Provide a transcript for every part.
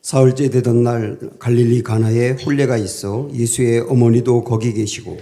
사흘째 되던 날 갈릴리 가나에 혼례가 있어 예수의 어머니도 거기 계시고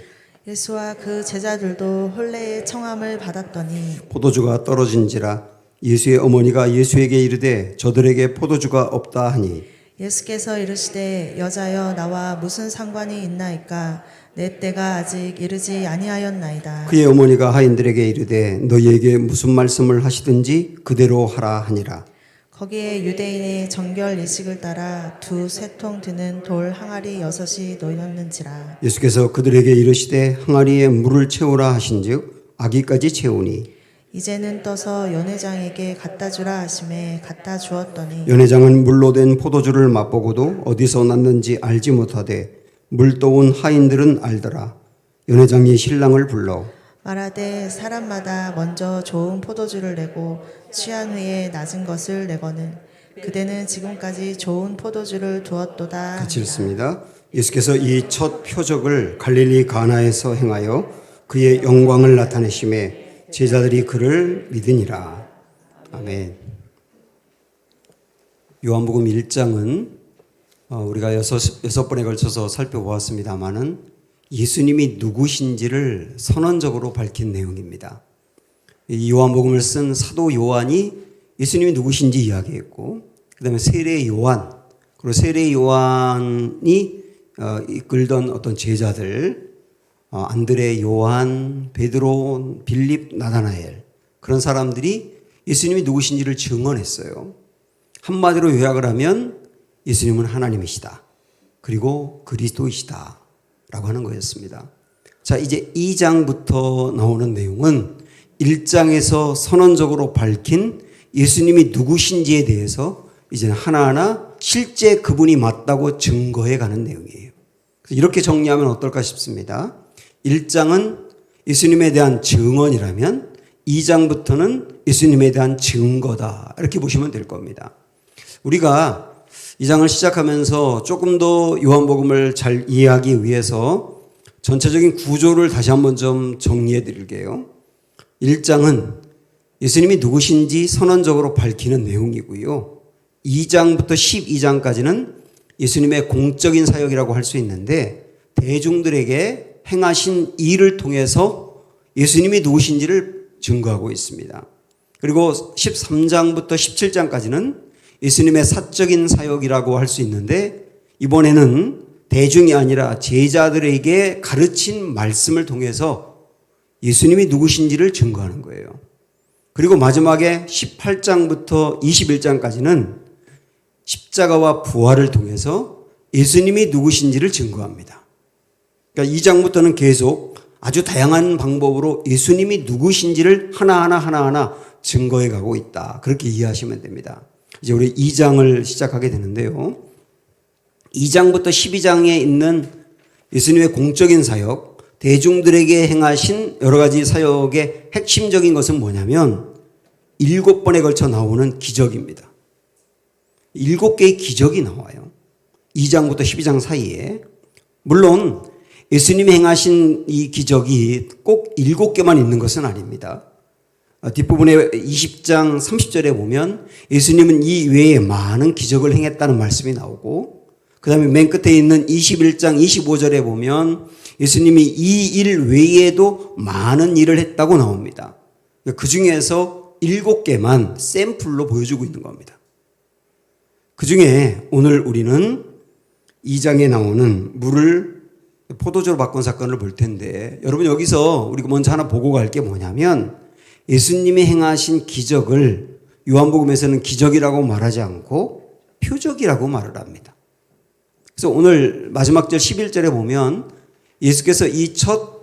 예수와 그 제자들도 혼례의 청함을 받았더니 포도주가 떨어진지라 예수의 어머니가 예수에게 이르되 저들에게 포도주가 없다 하니 예수께서 이르시되 여자여 나와 무슨 상관이 있나이까 내 때가 아직 이르지 아니하였나이다. 그의 어머니가 하인들에게 이르되 너희에게 무슨 말씀을 하시든지 그대로 하라 하니라. 거기에 유대인의 정결 예식을 따라 두세 통 드는 돌 항아리 6이 놓였는지라. 예수께서 그들에게 이르시되 항아리에 물을 채우라 하신즉 아기까지 채우니 이제는 떠서 연회장에게 갖다 주라 하심에 갖다 주었더니 연회장은 물로 된 포도주를 맛보고도 어디서 났는지 알지 못하되 물 떠온 하인들은 알더라. 연회장이 신랑을 불러 말하되 사람마다 먼저 좋은 포도주를 내고 취한 후에 낮은 것을 내거늘 그대는 지금까지 좋은 포도주를 두었도다. 같이 읽습니다. 예수께서 이 첫 표적을 갈릴리 가나에서 행하여 그의 영광을 나타내심에 제자들이 그를 믿으니라. 아멘. 요한복음 1장은 우리가 여섯 번에 걸쳐서 살펴보았습니다마는 예수님이 누구신지를 선언적으로 밝힌 내용입니다. 이 요한복음을 쓴 사도 요한이 예수님이 누구신지 이야기했고, 그 다음에 세례 요한, 그리고 세례 요한이 이끌던 어떤 제자들, 안드레, 요한, 베드로, 빌립, 나다나엘, 그런 사람들이 예수님이 누구신지를 증언했어요. 한마디로 요약을 하면 예수님은 하나님이시다. 그리고 그리스도이시다. 라고 하는 거였습니다. 자, 이제 2장부터 나오는 내용은 1장에서 선언적으로 밝힌 예수님이 누구신지에 대해서 이제는 하나하나 실제 그분이 맞다고 증거해 가는 내용이에요. 이렇게 정리하면 어떨까 싶습니다. 1장은 예수님에 대한 증언이라면 2장부터는 예수님에 대한 증거다. 이렇게 보시면 될 겁니다. 우리가 이 장을 시작하면서 조금 더 요한복음을 잘 이해하기 위해서 전체적인 구조를 다시 한번 좀 정리해 드릴게요. 1장은 예수님이 누구신지 선언적으로 밝히는 내용이고요. 2장부터 12장까지는 예수님의 공적인 사역이라고 할 수 있는데 대중들에게 행하신 일을 통해서 예수님이 누구신지를 증거하고 있습니다. 그리고 13장부터 17장까지는 예수님의 사적인 사역이라고 할 수 있는데 이번에는 대중이 아니라 제자들에게 가르친 말씀을 통해서 예수님이 누구신지를 증거하는 거예요. 그리고 마지막에 18장부터 21장까지는 십자가와 부활을 통해서 예수님이 누구신지를 증거합니다. 그러니까 2장부터는 계속 아주 다양한 방법으로 예수님이 누구신지를 하나하나 증거해 가고 있다. 그렇게 이해하시면 됩니다. 이제 우리 2장을 시작하게 되는데요. 2장부터 12장에 있는 예수님의 공적인 사역, 대중들에게 행하신 여러 가지 사역의 핵심적인 것은 뭐냐면 7번에 걸쳐 나오는 기적입니다. 7개의 기적이 나와요. 2장부터 12장 사이에. 물론 예수님이 행하신 이 기적이 꼭 7개만 있는 것은 아닙니다. 뒷부분에 20장 30절에 보면 예수님은 이 외에 많은 기적을 행했다는 말씀이 나오고 그 다음에 맨 끝에 있는 21장 25절에 보면 예수님이 이 일 외에도 많은 일을 했다고 나옵니다. 그 중에서 7개만 샘플로 보여주고 있는 겁니다. 그 중에 오늘 우리는 2장에 나오는 물을 포도주로 바꾼 사건을 볼 텐데 여러분 여기서 우리가 먼저 하나 보고 갈 게 뭐냐면 예수님이 행하신 기적을 요한복음에서는 기적이라고 말하지 않고 표적이라고 말을 합니다. 그래서 오늘 마지막 절 11절에 보면 예수께서 이 첫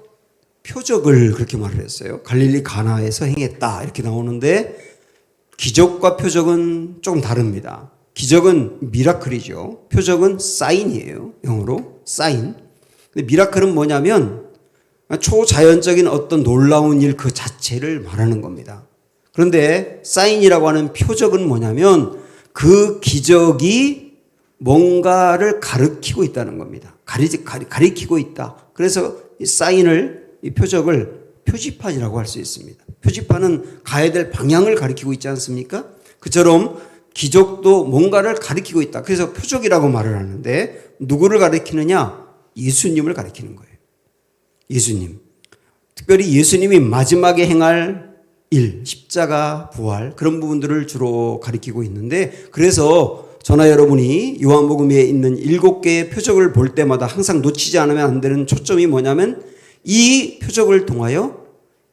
표적을 그렇게 말을 했어요. 갈릴리 가나에서 행했다 이렇게 나오는데 기적과 표적은 조금 다릅니다. 기적은 미라클이죠. 표적은 사인이에요. 영어로 사인. 근데 미라클은 뭐냐면 초자연적인 어떤 놀라운 일 그 자체를 말하는 겁니다. 그런데 사인이라고 하는 표적은 뭐냐면 그 기적이 뭔가를 가리키고 있다는 겁니다. 가리키고 있다. 그래서 이 사인을, 이 표적을 표지판이라고 할 수 있습니다. 표지판은 가야 될 방향을 가리키고 있지 않습니까? 그처럼 기적도 뭔가를 가리키고 있다. 그래서 표적이라고 말을 하는데 누구를 가리키느냐? 예수님을 가리키는 거예요. 예수님. 특별히 예수님이 마지막에 행할 일, 십자가, 부활 그런 부분들을 주로 가리키고 있는데 그래서 저나 여러분이 요한복음에 있는 7개의 표적을 볼 때마다 항상 놓치지 않으면 안 되는 초점이 뭐냐면 이 표적을 통하여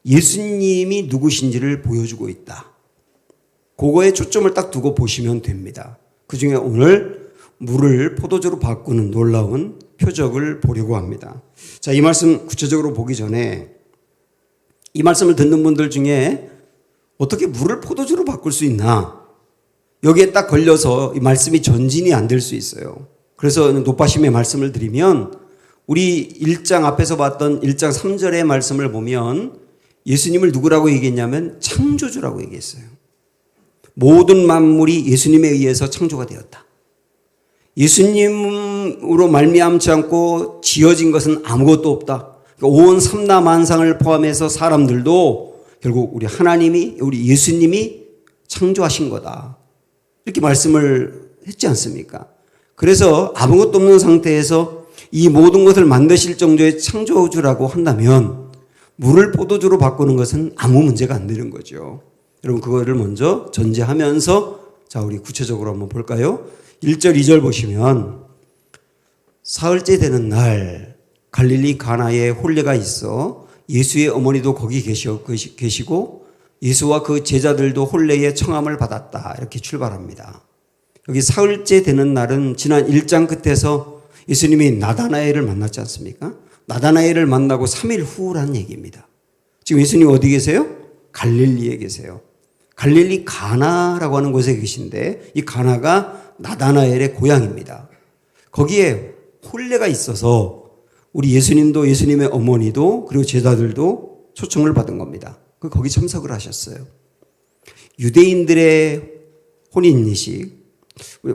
예수님이 누구신지를 보여주고 있다. 그거에 초점을 딱 두고 보시면 됩니다. 그 중에 오늘 물을 포도주로 바꾸는 놀라운 표적을 보려고 합니다. 자, 이 말씀 구체적으로 보기 전에 이 말씀을 듣는 분들 중에 어떻게 물을 포도주로 바꿀 수 있나? 여기에 딱 걸려서 이 말씀이 전진이 안 될 수 있어요. 그래서 높아심의 말씀을 드리면 우리 1장 앞에서 봤던 1장 3절의 말씀을 보면 예수님을 누구라고 얘기했냐면 창조주라고 얘기했어요. 모든 만물이 예수님에 의해서 창조가 되었다. 예수님으로 말미암지 않고 지어진 것은 아무것도 없다. 그러니까 온 삼라만상을 포함해서 사람들도 결국 우리 하나님이 우리 예수님이 창조하신 거다. 이렇게 말씀을 했지 않습니까? 그래서 아무것도 없는 상태에서 이 모든 것을 만드실 정도의 창조주라고 한다면 물을 포도주로 바꾸는 것은 아무 문제가 안 되는 거죠. 여러분 그거를 먼저 전제하면서 자 우리 구체적으로 한번 볼까요? 1절 2절 보시면 사흘째 되는 날 갈릴리 가나에 혼례가 있어 예수의 어머니도 거기 계시고 예수와 그 제자들도 혼례의 청함을 받았다. 이렇게 출발합니다. 여기 사흘째 되는 날은 지난 1장 끝에서 예수님이 나다나엘을 만났지 않습니까? 나다나엘을 만나고 3일 후라는 얘기입니다. 지금 예수님 어디 계세요? 갈릴리에 계세요. 갈릴리 가나라고 하는 곳에 계신데 이 가나가 나다나엘의 고향입니다. 거기에 혼례가 있어서 우리 예수님도 예수님의 어머니도 그리고 제자들도 초청을 받은 겁니다. 거기 참석을 하셨어요. 유대인들의 혼인이식,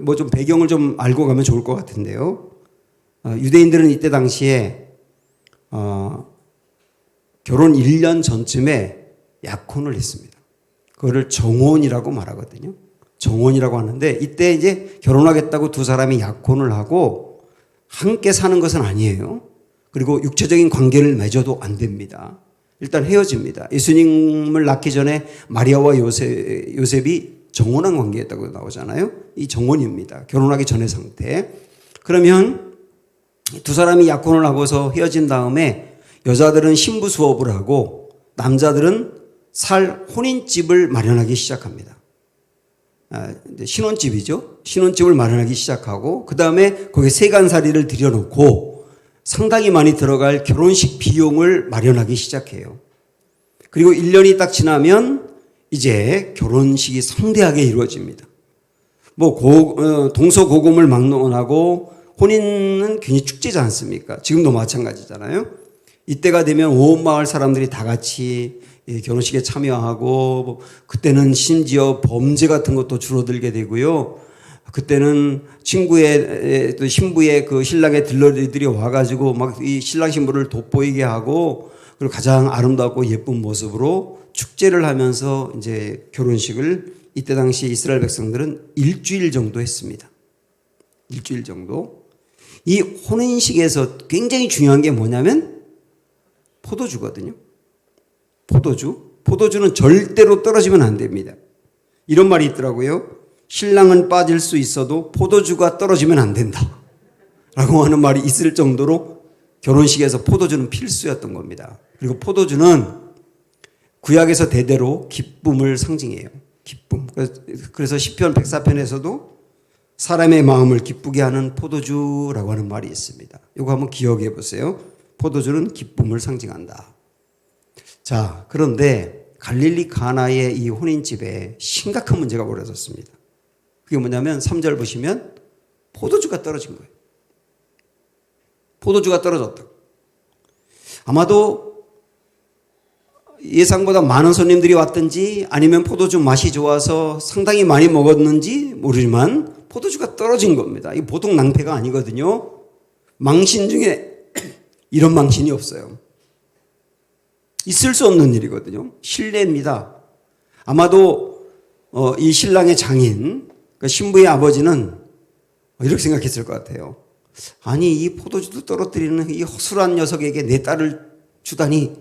뭐 좀 배경을 좀 알고 가면 좋을 것 같은데요. 유대인들은 이때 당시에 결혼 1년 전쯤에 약혼을 했습니다. 그거를 정혼이라고 말하거든요. 정혼이라고 하는데 이때 이제 결혼하겠다고 두 사람이 약혼을 하고 함께 사는 것은 아니에요. 그리고 육체적인 관계를 맺어도 안 됩니다. 일단 헤어집니다. 예수님을 낳기 전에 마리아와 요셉이 정혼한 관계였다고 나오잖아요. 이 정혼입니다. 결혼하기 전의 상태. 그러면 두 사람이 약혼을 하고서 헤어진 다음에 여자들은 신부 수업을 하고 남자들은 살 혼인집을 마련하기 시작합니다. 신혼집이죠. 신혼집을 마련하기 시작하고 그 다음에 거기에 세간살이를 들여놓고 상당히 많이 들어갈 결혼식 비용을 마련하기 시작해요. 그리고 1년이 딱 지나면 이제 결혼식이 성대하게 이루어집니다. 동서고금을 막론하고 혼인은 굉장히 축제지 않습니까? 지금도 마찬가지잖아요. 이때가 되면 온 마을 사람들이 다 같이 결혼식에 참여하고 그때는 심지어 범죄 같은 것도 줄어들게 되고요. 그때는 친구의 또 신부의 그 신랑의 들러리들이 와가지고 막 이 신랑 신부를 돋보이게 하고 그리고 가장 아름답고 예쁜 모습으로 축제를 하면서 이제 결혼식을 이때 당시 이스라엘 백성들은 일주일 정도 했습니다. 일주일 정도. 이 혼인식에서 굉장히 중요한 게 뭐냐면 포도주거든요. 포도주. 포도주는 절대로 떨어지면 안 됩니다. 이런 말이 있더라고요. 신랑은 빠질 수 있어도 포도주가 떨어지면 안 된다. 라고 하는 말이 있을 정도로 결혼식에서 포도주는 필수였던 겁니다. 그리고 포도주는 구약에서 대대로 기쁨을 상징해요. 기쁨. 그래서 시편 104편에서도 사람의 마음을 기쁘게 하는 포도주라고 하는 말이 있습니다. 이거 한번 기억해 보세요. 포도주는 기쁨을 상징한다. 자, 그런데 갈릴리 가나의 이 혼인집에 심각한 문제가 벌어졌습니다. 그게 뭐냐면 3절 보시면 포도주가 떨어진 거예요. 포도주가 떨어졌다. 아마도 예상보다 많은 손님들이 왔든지 아니면 포도주 맛이 좋아서 상당히 많이 먹었는지 모르지만 포도주가 떨어진 겁니다. 이게 보통 낭패가 아니거든요. 망신 중에 이런 망신이 없어요. 있을 수 없는 일이거든요. 실례입니다. 아마도 이 신랑의 장인 그러니까 신부의 아버지는 이렇게 생각했을 것 같아요. 아니, 이 포도주도 떨어뜨리는 이 허술한 녀석에게 내 딸을 주다니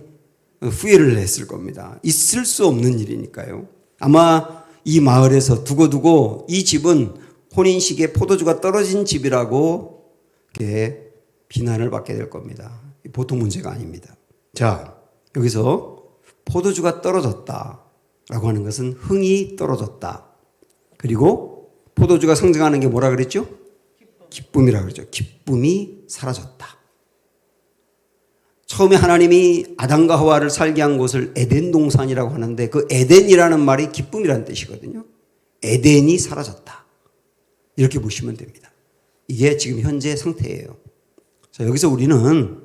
후회를 했을 겁니다. 있을 수 없는 일이니까요. 아마 이 마을에서 두고두고 이 집은 혼인식에 포도주가 떨어진 집이라고 이렇게 비난을 받게 될 겁니다. 보통 문제가 아닙니다. 자, 여기서 포도주가 떨어졌다라고 하는 것은 흥이 떨어졌다. 그리고 포도주가 상징하는 게 뭐라 그랬죠? 기쁨이라고 그러죠. 기쁨이 사라졌다. 처음에 하나님이 아담과 하와를 살게 한 곳을 에덴 동산이라고 하는데 그 에덴이라는 말이 기쁨이라는 뜻이거든요. 에덴이 사라졌다. 이렇게 보시면 됩니다. 이게 지금 현재 상태예요. 자, 여기서 우리는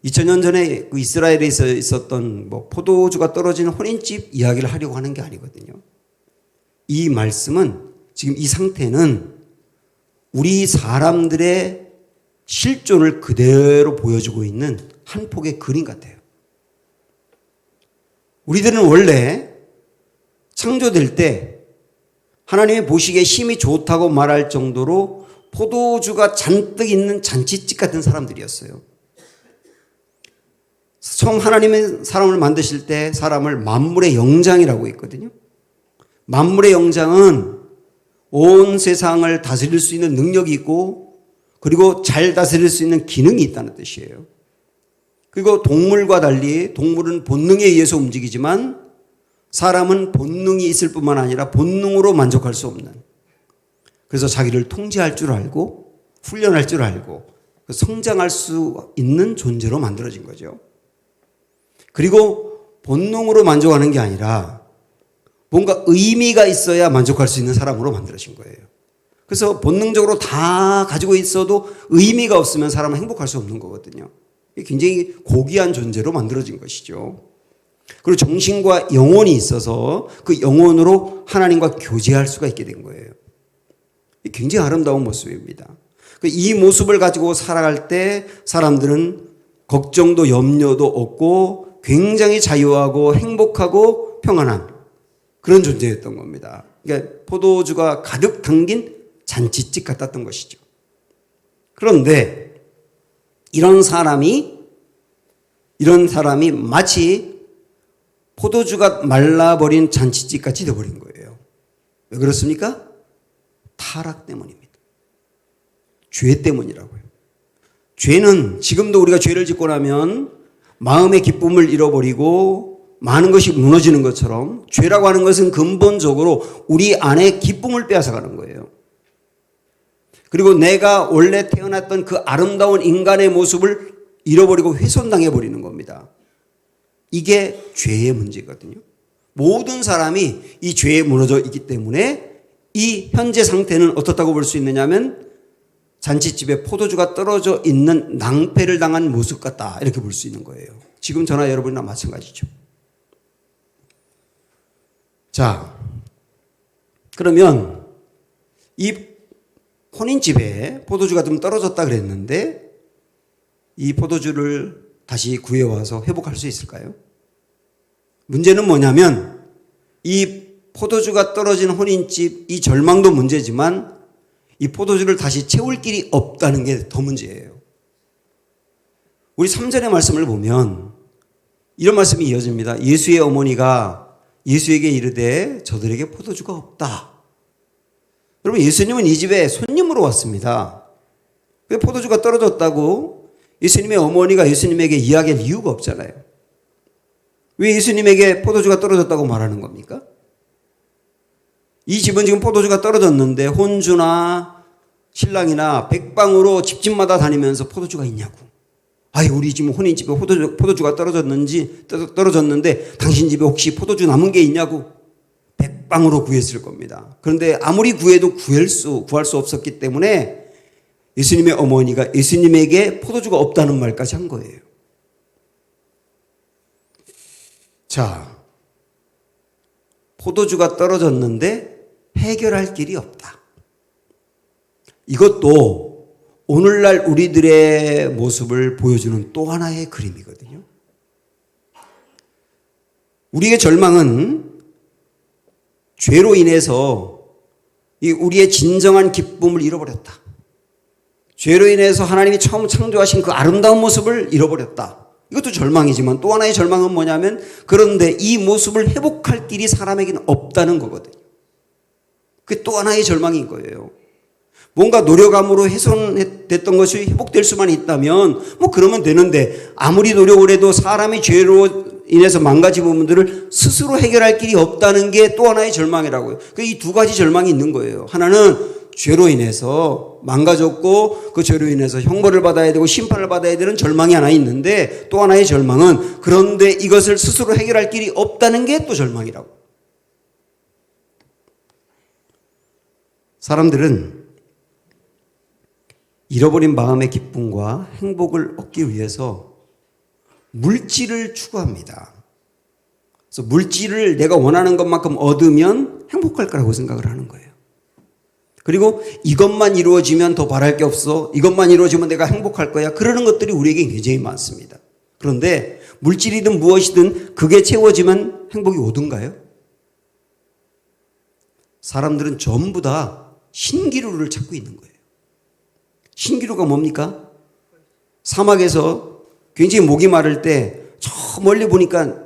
2000년 전에 그 이스라엘에 있었던 포도주가 떨어진 혼인집 이야기를 하려고 하는 게 아니거든요. 이 말씀은 지금 이 상태는 우리 사람들의 실존을 그대로 보여주고 있는 한 폭의 그림 같아요. 우리들은 원래 창조될 때 하나님의 보시기에 힘이 좋다고 말할 정도로 포도주가 잔뜩 있는 잔치집 같은 사람들이었어요. 처음 하나님의 사람을 만드실 때 사람을 만물의 영장이라고 했거든요. 만물의 영장은 온 세상을 다스릴 수 있는 능력이 있고 그리고 잘 다스릴 수 있는 기능이 있다는 뜻이에요. 그리고 동물과 달리 동물은 본능에 의해서 움직이지만 사람은 본능이 있을 뿐만 아니라 본능으로 만족할 수 없는, 그래서 자기를 통제할 줄 알고 훈련할 줄 알고 성장할 수 있는 존재로 만들어진 거죠. 그리고 본능으로 만족하는 게 아니라 뭔가 의미가 있어야 만족할 수 있는 사람으로 만들어진 거예요. 그래서 본능적으로 다 가지고 있어도 의미가 없으면 사람은 행복할 수 없는 거거든요. 굉장히 고귀한 존재로 만들어진 것이죠. 그리고 정신과 영혼이 있어서 그 영혼으로 하나님과 교제할 수가 있게 된 거예요. 굉장히 아름다운 모습입니다. 이 모습을 가지고 살아갈 때 사람들은 걱정도 염려도 없고 굉장히 자유하고 행복하고 평안한 그런 존재였던 겁니다. 그러니까 포도주가 가득 담긴 잔치집 같았던 것이죠. 그런데 이런 사람이 마치 포도주가 말라버린 잔치집 같이 되어버린 거예요. 왜 그렇습니까? 타락 때문입니다. 죄 때문이라고요. 죄는 지금도 우리가 죄를 짓고 나면 마음의 기쁨을 잃어버리고 많은 것이 무너지는 것처럼 죄라고 하는 것은 근본적으로 우리 안에 기쁨을 빼앗아가는 거예요. 그리고 내가 원래 태어났던 그 아름다운 인간의 모습을 잃어버리고 훼손당해 버리는 겁니다. 이게 죄의 문제거든요. 모든 사람이 이 죄에 무너져 있기 때문에 이 현재 상태는 어떻다고 볼 수 있느냐면 잔치집에 포도주가 떨어져 있는 낭패를 당한 모습 같다, 이렇게 볼 수 있는 거예요. 지금 저나 여러분이나 마찬가지죠. 자, 그러면 이 혼인집에 포도주가 좀 떨어졌다 그랬는데 이 포도주를 다시 구해와서 회복할 수 있을까요? 문제는 뭐냐면 이 포도주가 떨어진 혼인집, 이 절망도 문제지만 이 포도주를 다시 채울 길이 없다는 게 더 문제예요. 우리 3절의 말씀을 보면 이런 말씀이 이어집니다. 예수의 어머니가 예수에게 이르되 저들에게 포도주가 없다. 여러분, 예수님은 이 집에 손님으로 왔습니다. 왜 포도주가 떨어졌다고 예수님의 어머니가 예수님에게 이야기할 이유가 없잖아요. 왜 예수님에게 포도주가 떨어졌다고 말하는 겁니까? 이 집은 지금 포도주가 떨어졌는데 혼주나 신랑이나 백방으로 집집마다 다니면서 포도주가 있냐고. 아이, 우리 지금 혼인집에 포도주가 떨어졌는데 당신 집에 혹시 포도주 남은 게 있냐고 백방으로 구했을 겁니다. 그런데 아무리 구해도 구할 수 없었기 때문에 예수님의 어머니가 예수님에게 포도주가 없다는 말까지 한 거예요. 자, 포도주가 떨어졌는데 해결할 길이 없다. 이것도 오늘날 우리들의 모습을 보여주는 또 하나의 그림이거든요. 우리의 절망은 죄로 인해서 이 우리의 진정한 기쁨을 잃어버렸다. 죄로 인해서 하나님이 처음 창조하신 그 아름다운 모습을 잃어버렸다. 이것도 절망이지만 또 하나의 절망은 뭐냐면 그런데 이 모습을 회복할 길이 사람에게는 없다는 거거든요. 그게 또 하나의 절망인 거예요. 뭔가 노력함으로 훼손됐던 것이 회복될 수만 있다면 뭐 그러면 되는데 아무리 노력을 해도 사람이 죄로 인해서 망가진 부분들을 스스로 해결할 길이 없다는 게 또 하나의 절망이라고요. 이 두 가지 절망이 있는 거예요. 하나는 죄로 인해서 망가졌고 그 죄로 인해서 형벌을 받아야 되고 심판을 받아야 되는 절망이 하나 있는데 또 하나의 절망은 그런데 이것을 스스로 해결할 길이 없다는 게 또 절망이라고. 사람들은 잃어버린 마음의 기쁨과 행복을 얻기 위해서 물질을 추구합니다. 그래서 물질을 내가 원하는 것만큼 얻으면 행복할 거라고 생각을 하는 거예요. 그리고 이것만 이루어지면 더 바랄 게 없어. 이것만 이루어지면 내가 행복할 거야. 그러는 것들이 우리에게 굉장히 많습니다. 그런데 물질이든 무엇이든 그게 채워지면 행복이 오든가요? 사람들은 전부 다 신기루를 찾고 있는 거예요. 신기루가 뭡니까? 사막에서 굉장히 목이 마를 때 저 멀리 보니까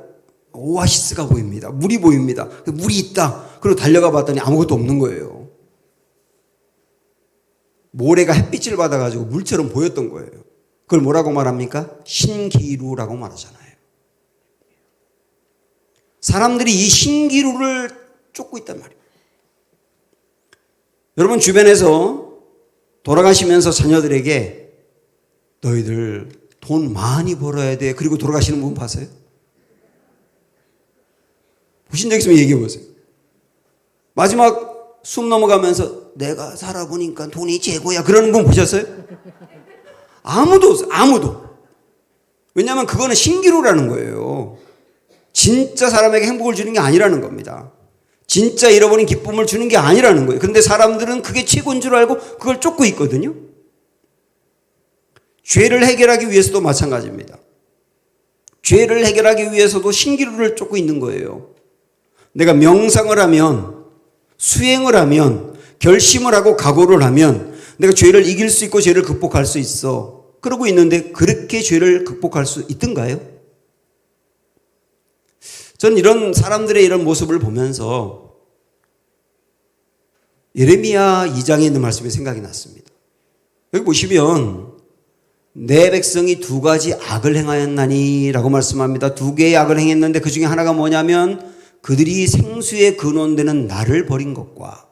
오아시스가 보입니다. 물이 보입니다. 물이 있다. 그리고 달려가 봤더니 아무것도 없는 거예요. 모래가 햇빛을 받아가지고 물처럼 보였던 거예요. 그걸 뭐라고 말합니까? 신기루라고 말하잖아요. 사람들이 이 신기루를 쫓고 있단 말이에요. 여러분 주변에서 돌아가시면서 자녀들에게 너희들 돈 많이 벌어야 돼. 그리고 돌아가시는 분 봤어요? 보신 적 있으면 얘기해 보세요. 마지막 숨 넘어가면서 내가 살아보니까 돈이 최고야. 그러는 분 보셨어요? 아무도 없어요. 아무도. 왜냐하면 그거는 신기루라는 거예요. 진짜 사람에게 행복을 주는 게 아니라는 겁니다. 진짜 잃어버린 기쁨을 주는 게 아니라는 거예요. 그런데 사람들은 그게 최고인 줄 알고 그걸 쫓고 있거든요. 죄를 해결하기 위해서도 마찬가지입니다. 죄를 해결하기 위해서도 신기루를 쫓고 있는 거예요. 내가 명상을 하면, 수행을 하면, 결심을 하고 각오를 하면 내가 죄를 이길 수 있고 죄를 극복할 수 있어. 그러고 있는데 그렇게 죄를 극복할 수 있던가요? 저는 이런 사람들의 이런 모습을 보면서 예레미야 2장에 있는 말씀이 생각이 났습니다. 여기 보시면 내 백성이 두 가지 악을 행하였나니 라고 말씀합니다. 두 개의 악을 행했는데 그 중에 하나가 뭐냐면 그들이 생수의 근원되는 나를 버린 것과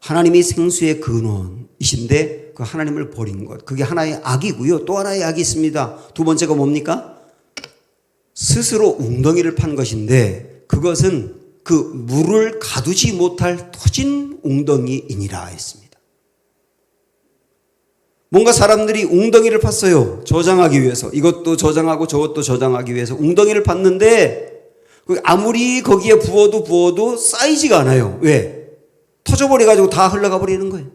하나님이 생수의 근원이신데 그 하나님을 버린 것. 그게 하나의 악이고요. 또 하나의 악이 있습니다. 두 번째가 뭡니까? 스스로 웅덩이를 판 것인데 그것은 그 물을 가두지 못할 터진 웅덩이이니라 했습니다. 뭔가 사람들이 웅덩이를 팠어요. 저장하기 위해서. 이것도 저장하고 저것도 저장하기 위해서 웅덩이를 팠는데 아무리 거기에 부어도 쌓이지가 않아요. 왜? 터져버려가지고 다 흘러가 버리는 거예요.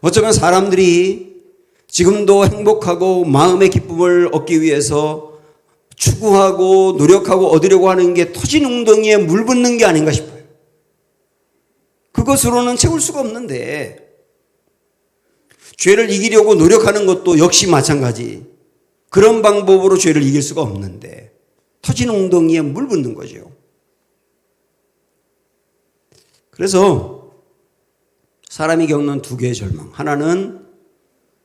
어쩌면 사람들이 지금도 행복하고 마음의 기쁨을 얻기 위해서 추구하고 노력하고 얻으려고 하는 게 터진 웅덩이에 물 붓는 게 아닌가 싶어요. 그것으로는 채울 수가 없는데 죄를 이기려고 노력하는 것도 역시 마찬가지. 그런 방법으로 죄를 이길 수가 없는데 터진 웅덩이에 물 붓는 거죠. 그래서 사람이 겪는 두 개의 절망. 하나는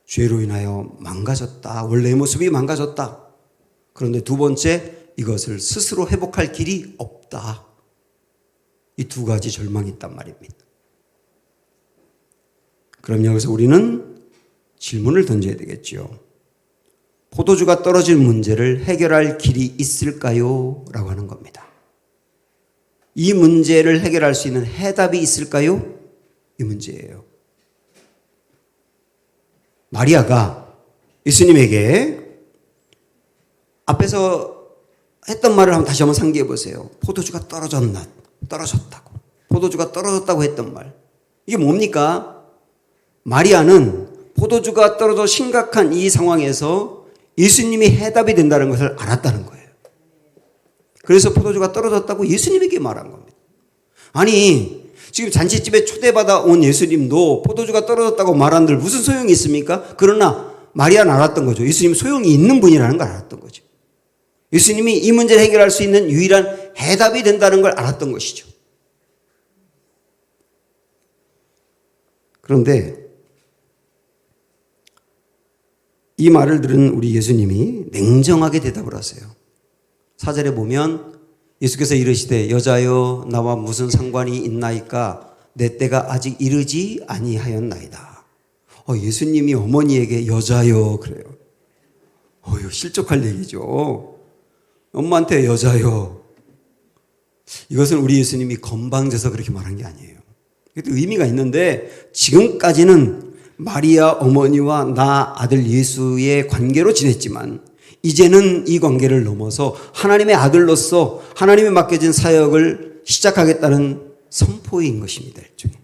죄로 인하여 망가졌다. 원래의 모습이 망가졌다. 그런데 두 번째, 이것을 스스로 회복할 길이 없다. 이 두 가지 절망이 있단 말입니다. 그럼 여기서 우리는 질문을 던져야 되겠죠. 포도주가 떨어질 문제를 해결할 길이 있을까요? 라고 하는 겁니다. 이 문제를 해결할 수 있는 해답이 있을까요? 이 문제예요. 마리아가 예수님에게 앞에서 했던 말을 다시 한번 상기해 보세요. 포도주가 떨어졌다고. 포도주가 떨어졌다고 했던 말. 이게 뭡니까? 마리아는 포도주가 떨어져 심각한 이 상황에서 예수님이 해답이 된다는 것을 알았다는 거예요. 그래서 포도주가 떨어졌다고 예수님에게 말한 겁니다. 아니, 지금 잔치집에 초대받아 온 예수님도 포도주가 떨어졌다고 말한들 무슨 소용이 있습니까? 그러나 마리아는 알았던 거죠. 예수님 소용이 있는 분이라는 걸 알았던 거죠. 예수님이 이 문제를 해결할 수 있는 유일한 해답이 된다는 걸 알았던 것이죠. 그런데 이 말을 들은 우리 예수님이 냉정하게 대답을 하세요. 4절에 보면 예수께서 이르시되 여자여 나와 무슨 상관이 있나이까 내 때가 아직 이르지 아니하였나이다. 예수님이 어머니에게 여자여 그래요. 이거 실족할 얘기죠. 엄마한테 여자여. 이것은 우리 예수님이 건방져서 그렇게 말한 게 아니에요. 그것도 의미가 있는데 지금까지는 마리아 어머니와 나 아들 예수의 관계로 지냈지만 이제는 이 관계를 넘어서 하나님의 아들로서 하나님에 맡겨진 사역을 시작하겠다는 선포인 것입니다. 일종의.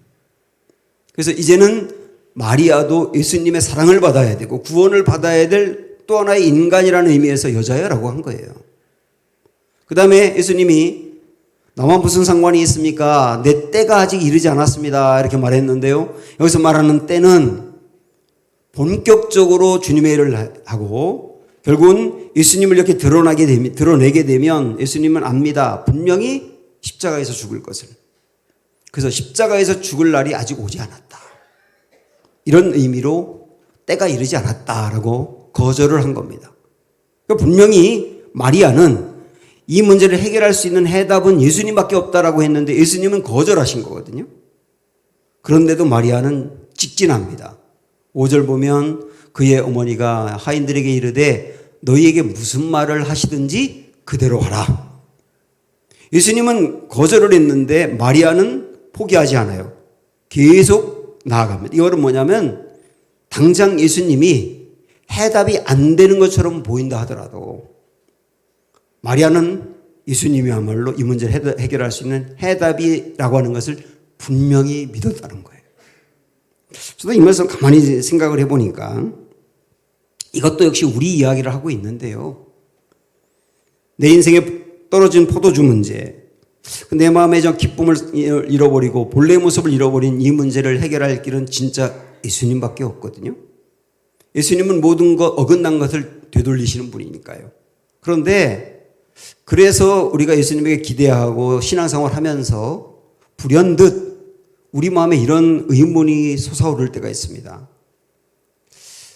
그래서 이제는 마리아도 예수님의 사랑을 받아야 되고 구원을 받아야 될 또 하나의 인간이라는 의미에서 여자여라고 한 거예요. 그 다음에 예수님이 나와 무슨 상관이 있습니까? 내 때가 아직 이르지 않았습니다. 이렇게 말했는데요. 여기서 말하는 때는 본격적으로 주님의 일을 하고 결국은 예수님을 이렇게 드러내게 되면 예수님은 압니다. 분명히 십자가에서 죽을 것을. 그래서 십자가에서 죽을 날이 아직 오지 않았다. 이런 의미로 때가 이르지 않았다라고 거절을 한 겁니다. 그러니까 분명히 마리아는 이 문제를 해결할 수 있는 해답은 예수님밖에 없다라고 했는데 예수님은 거절하신 거거든요. 그런데도 마리아는 직진합니다. 5절 보면 그의 어머니가 하인들에게 이르되 너희에게 무슨 말을 하시든지 그대로 하라. 예수님은 거절을 했는데 마리아는 포기하지 않아요. 계속 나아갑니다. 이거는 뭐냐면 당장 예수님이 해답이 안 되는 것처럼 보인다 하더라도 마리아는 예수님이야말로 이 문제를 해결할 수 있는 해답이라고 하는 것을 분명히 믿었다는 거예요. 저도 이 말씀 가만히 생각을 해보니까 이것도 역시 우리 이야기를 하고 있는데요. 내 인생에 떨어진 포도주 문제, 내 마음의 저 기쁨을 잃어버리고 본래의 모습을 잃어버린 이 문제를 해결할 길은 진짜 예수님밖에 없거든요. 예수님은 모든 것 어긋난 것을 되돌리시는 분이니까요. 그런데 그래서 우리가 예수님에게 기대하고 신앙생활 하면서 불현듯 우리 마음에 이런 의문이 솟아오를 때가 있습니다.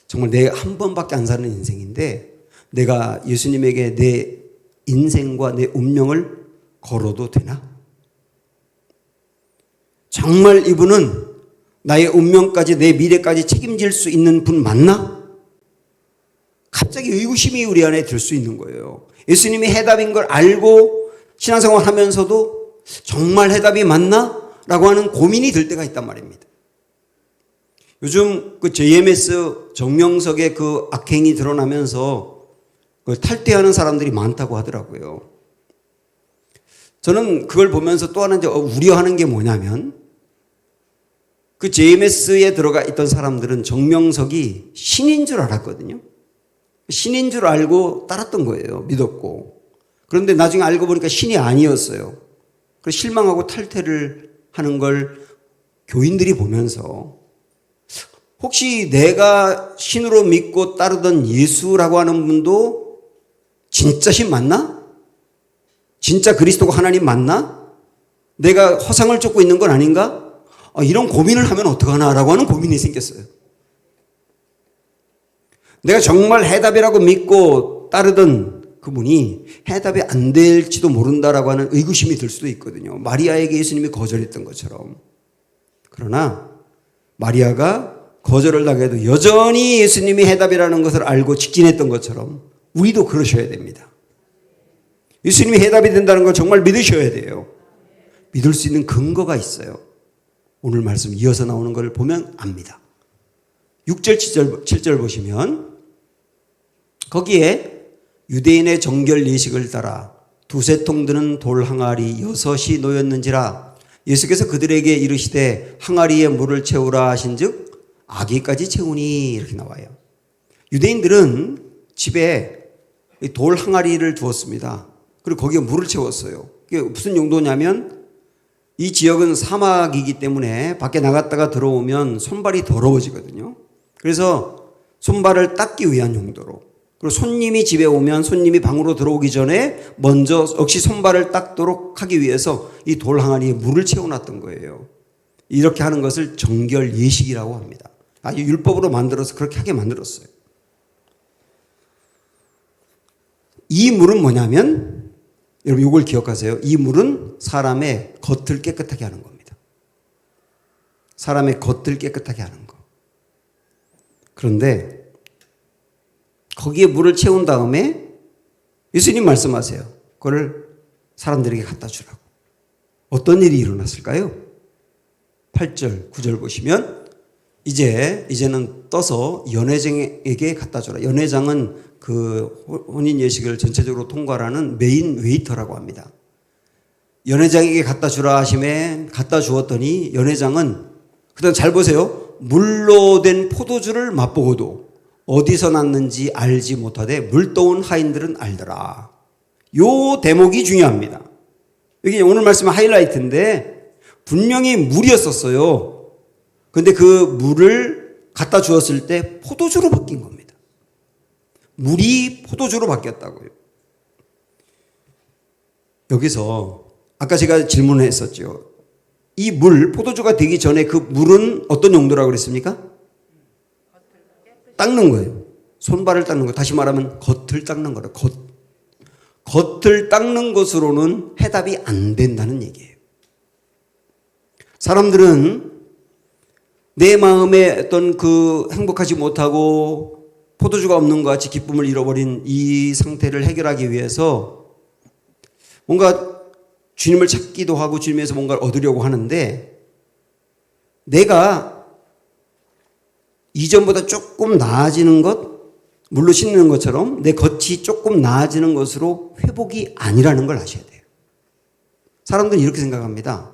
정말 내 한 번밖에 안 사는 인생인데 내가 예수님에게 내 인생과 내 운명을 걸어도 되나? 정말 이분은 나의 운명까지 내 미래까지 책임질 수 있는 분 맞나? 갑자기 의구심이 우리 안에 들 수 있는 거예요. 예수님이 해답인 걸 알고 신앙생활 하면서도 정말 해답이 맞나? 라고 하는 고민이 들 때가 있단 말입니다. 요즘 그 JMS 정명석의 그 악행이 드러나면서 그걸 탈퇴하는 사람들이 많다고 하더라고요. 저는 그걸 보면서 또 하나 이제 우려하는 게 뭐냐면 그 JMS에 들어가 있던 사람들은 정명석이 신인 줄 알았거든요. 신인 줄 알고 따랐던 거예요. 믿었고. 그런데 나중에 알고 보니까 신이 아니었어요. 그래서 실망하고 탈퇴를 하는 걸 교인들이 보면서 혹시 내가 신으로 믿고 따르던 예수라고 하는 분도 진짜 신 맞나? 진짜 그리스도가 하나님 맞나? 내가 허상을 쫓고 있는 건 아닌가? 이런 고민을 하면 어떡하나라고 하는 고민이 생겼어요. 내가 정말 해답이라고 믿고 따르던 그분이 해답이 안 될지도 모른다라고 하는 의구심이 들 수도 있거든요. 마리아에게 예수님이 거절했던 것처럼. 그러나 마리아가 거절을 당해도 여전히 예수님이 해답이라는 것을 알고 직진했던 것처럼 우리도 그러셔야 됩니다. 예수님이 해답이 된다는 걸 정말 믿으셔야 돼요. 믿을 수 있는 근거가 있어요. 오늘 말씀 이어서 나오는 걸 보면 압니다. 6절, 7절 보시면 거기에 유대인의 정결 예식을 따라 두세 통 드는 돌 항아리 6이 놓였는지라 예수께서 그들에게 이르시되 항아리에 물을 채우라 하신즉 아기까지 채우니 이렇게 나와요. 유대인들은 집에 돌 항아리를 두었습니다. 그리고 거기에 물을 채웠어요. 그게 무슨 용도냐면 이 지역은 사막이기 때문에 밖에 나갔다가 들어오면 손발이 더러워지거든요. 그래서 손발을 닦기 위한 용도로, 그리고 손님이 집에 오면 손님이 방으로 들어오기 전에 먼저 역시 손발을 닦도록 하기 위해서 이 돌 항아리에 물을 채워놨던 거예요. 이렇게 하는 것을 정결 예식이라고 합니다. 아주 율법으로 만들어서 그렇게 하게 만들었어요. 이 물은 뭐냐면, 여러분 이걸 기억하세요. 이 물은 사람의 겉을 깨끗하게 하는 겁니다. 사람의 겉을 깨끗하게 하는 거. 그런데 거기에 물을 채운 다음에 예수님 말씀하세요. 그걸 사람들에게 갖다 주라고. 어떤 일이 일어났을까요? 8절, 9절 보시면 이제는 떠서 연회장에게 갖다 주라. 연회장은 그 혼인 예식을 전체적으로 통과하는 메인 웨이터라고 합니다. 연회장에게 갖다 주라 하심에 갖다 주었더니 연회장은 그다음 잘 보세요. 물로 된 포도주를 맛보고도 어디서 났는지 알지 못하되 물떠온 하인들은 알더라. 요 대목이 중요합니다. 여기 오늘 말씀의 하이라이트인데 분명히 물이었었어요. 그런데 그 물을 갖다 주었을 때 포도주로 바뀐 겁니다. 물이 포도주로 바뀌었다고요. 여기서 아까 제가 질문을 했었죠. 이 물, 포도주가 되기 전에 그 물은 어떤 용도라고 그랬습니까? 닦는 거예요. 손발을 닦는 거. 다시 말하면 겉을 닦는 거예요. 겉을 닦는 것으로는 해답이 안 된다는 얘기예요. 사람들은 내 마음에 어떤 그 행복하지 못하고 포도주가 없는 것 같이 기쁨을 잃어버린 이 상태를 해결하기 위해서 뭔가 주님을 찾기도 하고 주님에서 뭔가를 얻으려고 하는데, 내가 이전보다 조금 나아지는 것, 물로 씻는 것처럼 내 겉이 조금 나아지는 것으로 회복이 아니라는 걸 아셔야 돼요. 사람들은 이렇게 생각합니다.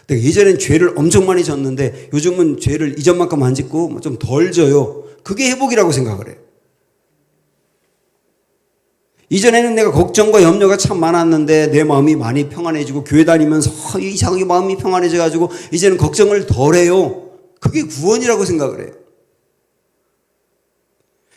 내가 예전엔 죄를 엄청 많이 졌는데 요즘은 죄를 이전만큼 안 짓고 좀 덜 져요. 그게 회복이라고 생각을 해요. 이전에는 내가 걱정과 염려가 참 많았는데 내 마음이 많이 평안해지고 교회 다니면서 이상하게 마음이 평안해져가지고 이제는 걱정을 덜 해요. 그게 구원이라고 생각을 해요.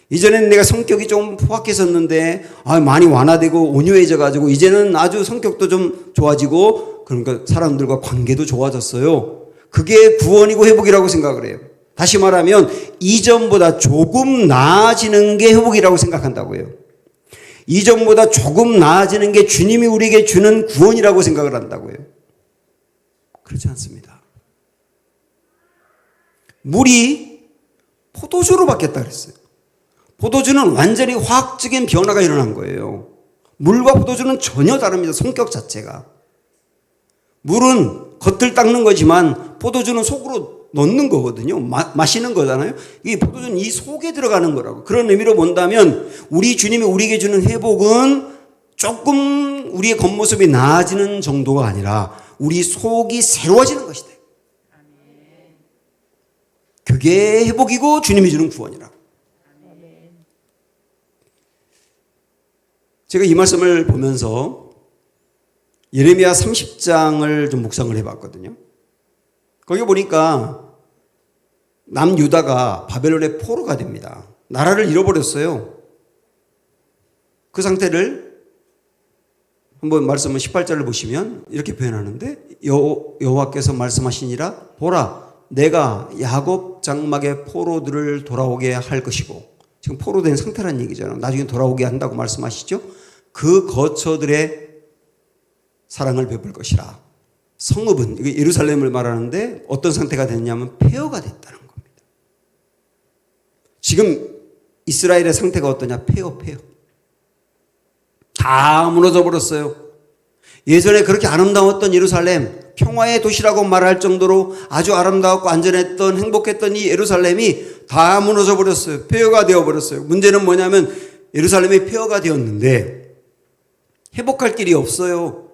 이전에는 내가 성격이 좀 포악했었는데 많이 완화되고 온유해져가지고 이제는 아주 성격도 좀 좋아지고, 그러니까 사람들과 관계도 좋아졌어요. 그게 구원이고 회복이라고 생각을 해요. 다시 말하면 이전보다 조금 나아지는 게 회복이라고 생각한다고요. 이전보다 조금 나아지는 게 주님이 우리에게 주는 구원이라고 생각을 한다고요. 그렇지 않습니다. 물이 포도주로 바뀌었다 그랬어요. 포도주는 완전히 화학적인 변화가 일어난 거예요. 물과 포도주는 전혀 다릅니다. 성격 자체가. 물은 겉을 닦는 거지만 포도주는 속으로 넣는 거거든요. 마시는 거잖아요. 이 포도주는 이 속에 들어가는 거라고. 그런 의미로 본다면 우리 주님이 우리에게 주는 회복은 조금 우리의 겉모습이 나아지는 정도가 아니라 우리 속이 새로워지는 것이다. 그게 회복이고 주님이 주는 구원이라. 제가 이 말씀을 보면서 예레미야 30장을 좀 묵상을 해봤거든요. 거기 보니까 남유다가 바벨론의 포로가 됩니다. 나라를 잃어버렸어요. 그 상태를 한번 말씀은 18절을 보시면 이렇게 표현하는데, 여호와께서 말씀하시니라 보라 내가 야곱 장막의 포로들을 돌아오게 할 것이고, 지금 포로된 상태라는 얘기잖아요. 나중에 돌아오게 한다고 말씀하시죠. 그 거처들의 사랑을 베풀 것이라. 성읍은, 이게 예루살렘을 말하는데 어떤 상태가 됐냐면 폐허가 됐다는 겁니다. 지금 이스라엘의 상태가 어떠냐? 폐허. 다 무너져 버렸어요. 예전에 그렇게 아름다웠던 예루살렘, 평화의 도시라고 말할 정도로 아주 아름다웠고 안전했던, 행복했던 이 예루살렘이 다 무너져 버렸어요. 폐허가 되어 버렸어요. 문제는 뭐냐면 예루살렘이 폐허가 되었는데 회복할 길이 없어요.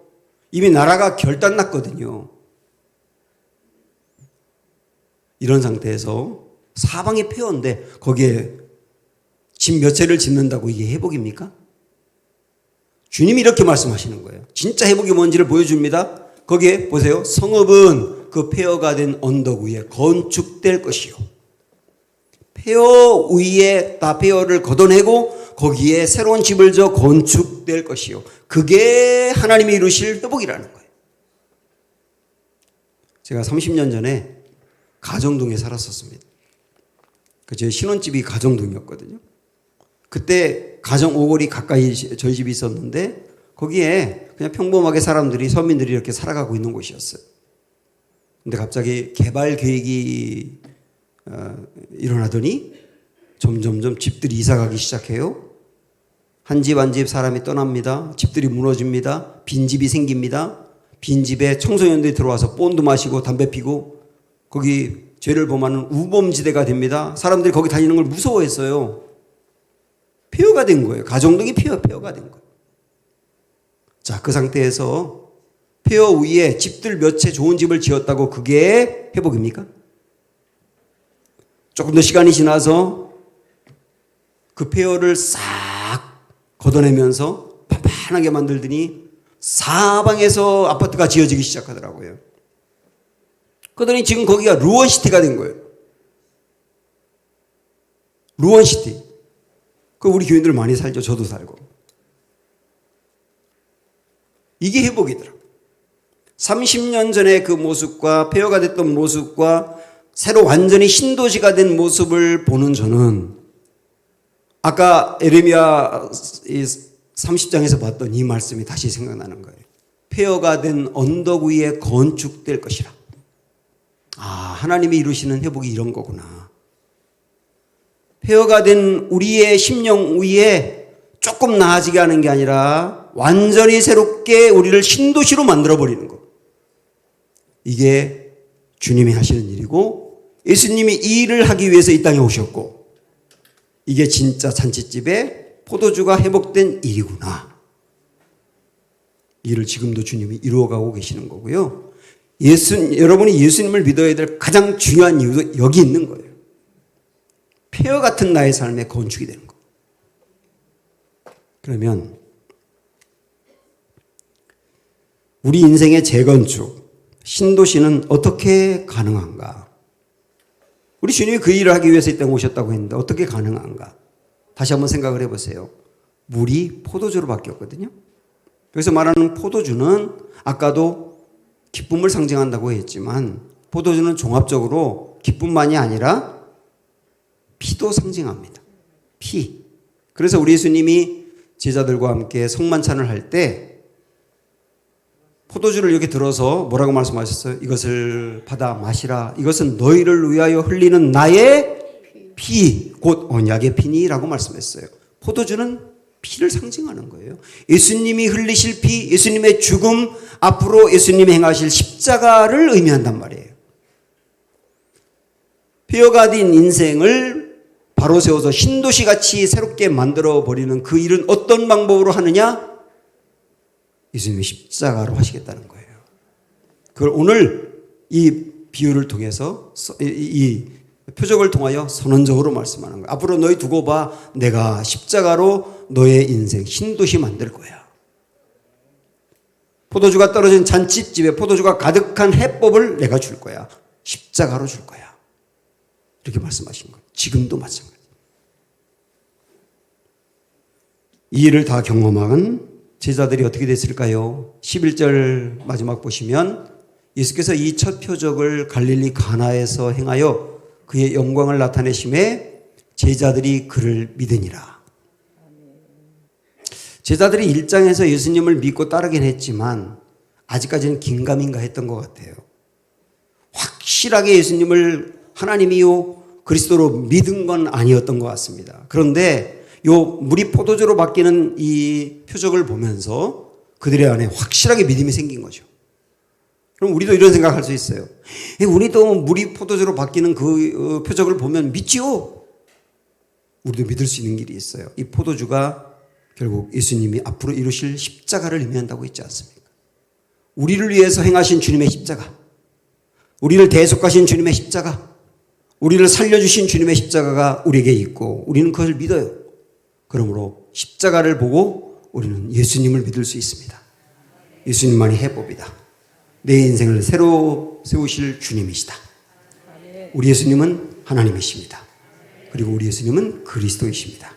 이미 나라가 결단났거든요. 이런 상태에서 사방이 폐허인데 거기에 집 몇 채를 짓는다고 이게 회복입니까? 주님이 이렇게 말씀하시는 거예요. 진짜 회복이 뭔지를 보여줍니다. 거기에 보세요. 성읍은 그 폐허가 된 언덕 위에 건축될 것이요. 폐허 위에 다 폐허를 걷어내고 거기에 새로운 집을 져 건축될 것이요. 그게 하나님이 이루실 회복이라는 거예요. 제가 30년 전에 가정동에 살았었습니다. 제 신혼집이 가정동이었거든요. 그때 가정 오거리 가까이 저희 집이 있었는데 거기에 그냥 평범하게 사람들이 서민들이 이렇게 살아가고 있는 곳이었어요. 근데 갑자기 개발 계획이 일어나더니 점점점 집들이 이사가기 시작해요. 한 집 한 집 사람이 떠납니다. 집들이 무너집니다. 빈집이 생깁니다. 빈집에 청소년들이 들어와서 본드 마시고 담배 피고 거기 죄를 범하는 우범지대가 됩니다. 사람들이 거기 다니는 걸 무서워했어요. 폐허가 된 거예요. 가정동이 폐허가 된 거예요. 자, 그 상태에서 폐허 위에 집들 몇 채 좋은 집을 지었다고 그게 회복입니까? 조금 더 시간이 지나서 그 폐허를 싹 걷어내면서 판판하게 만들더니 사방에서 아파트가 지어지기 시작하더라고요. 그러더니 지금 거기가 루원시티가 된 거예요. 루원시티. 그 우리 교인들 많이 살죠. 저도 살고. 이게 회복이더라. 30년 전의 그 모습과 폐허가 됐던 모습과 새로 완전히 신도시가 된 모습을 보는 저는 아까 에레미야 30장에서 봤던 이 말씀이 다시 생각나는 거예요. 폐허가 된 언덕 위에 건축될 것이라. 아, 하나님이 이루시는 회복이 이런 거구나. 폐허가 된 우리의 심령 위에 조금 나아지게 하는 게 아니라 완전히 새롭게 우리를 신도시로 만들어버리는 것. 이게 주님이 하시는 일이고 예수님이 이 일을 하기 위해서 이 땅에 오셨고 이게 진짜 잔치집에 포도주가 회복된 일이구나. 이 일을 지금도 주님이 이루어가고 계시는 거고요. 여러분이 예수님을 믿어야 될 가장 중요한 이유도 여기 있는 거예요. 폐허 같은 나의 삶에 건축이 되는 거. 그러면 우리 인생의 재건축, 신도시는 어떻게 가능한가? 우리 주님이 그 일을 하기 위해서 이 땅에 오셨다고 했는데 어떻게 가능한가? 다시 한번 생각을 해보세요. 물이 포도주로 바뀌었거든요. 여기서 말하는 포도주는 아까도 기쁨을 상징한다고 했지만 포도주는 종합적으로 기쁨만이 아니라 피도 상징합니다. 피. 그래서 우리 예수님이 제자들과 함께 성만찬을 할 때 포도주를 이렇게 들어서 뭐라고 말씀하셨어요? 이것을 받아 마시라. 이것은 너희를 위하여 흘리는 나의 피, 곧 언약의 피니라고 말씀했어요. 포도주는 피를 상징하는 거예요. 예수님이 흘리실 피, 예수님의 죽음, 앞으로 예수님이 행하실 십자가를 의미한단 말이에요. 폐허가 된 인생을 바로 세워서 신도시같이 새롭게 만들어버리는 그 일은 어떤 방법으로 하느냐? 예수님이 십자가로 하시겠다는 거예요. 그걸 오늘 이 비유를 통해서 이 표적을 통하여 선언적으로 말씀하는 거예요. 앞으로 너희 두고 봐. 내가 십자가로 너의 인생 신도시 만들 거야. 포도주가 떨어진 잔치집에 포도주가 가득한 해법을 내가 줄 거야. 십자가로 줄 거야. 이렇게 말씀하신 거예요. 지금도 마찬가지. 이 일을 다 경험한 제자들이 어떻게 됐을까요? 11절 마지막 보시면 예수께서 이 첫 표적을 갈릴리 가나에서 행하여 그의 영광을 나타내심에 제자들이 그를 믿으니라. 제자들이 1장에서 예수님을 믿고 따르긴 했지만 아직까지는 긴가민가 했던 것 같아요. 확실하게 예수님을 하나님이요 그리스도로 믿은 건 아니었던 것 같습니다. 그런데 요 물이 포도주로 바뀌는 이 표적을 보면서 그들의 안에 확실하게 믿음이 생긴 거죠. 그럼 우리도 이런 생각할 수 있어요. 우리도 물이 포도주로 바뀌는 그 표적을 보면 믿지요. 우리도 믿을 수 있는 길이 있어요. 이 포도주가 결국 예수님이 앞으로 이루실 십자가를 의미한다고 했지 않습니까? 우리를 위해서 행하신 주님의 십자가, 우리를 대속하신 주님의 십자가, 우리를 살려주신 주님의 십자가가 우리에게 있고 우리는 그것을 믿어요. 그러므로 십자가를 보고 우리는 예수님을 믿을 수 있습니다. 예수님만이 해법이다. 내 인생을 새로 세우실 주님이시다. 우리 예수님은 하나님이십니다. 그리고 우리 예수님은 그리스도이십니다.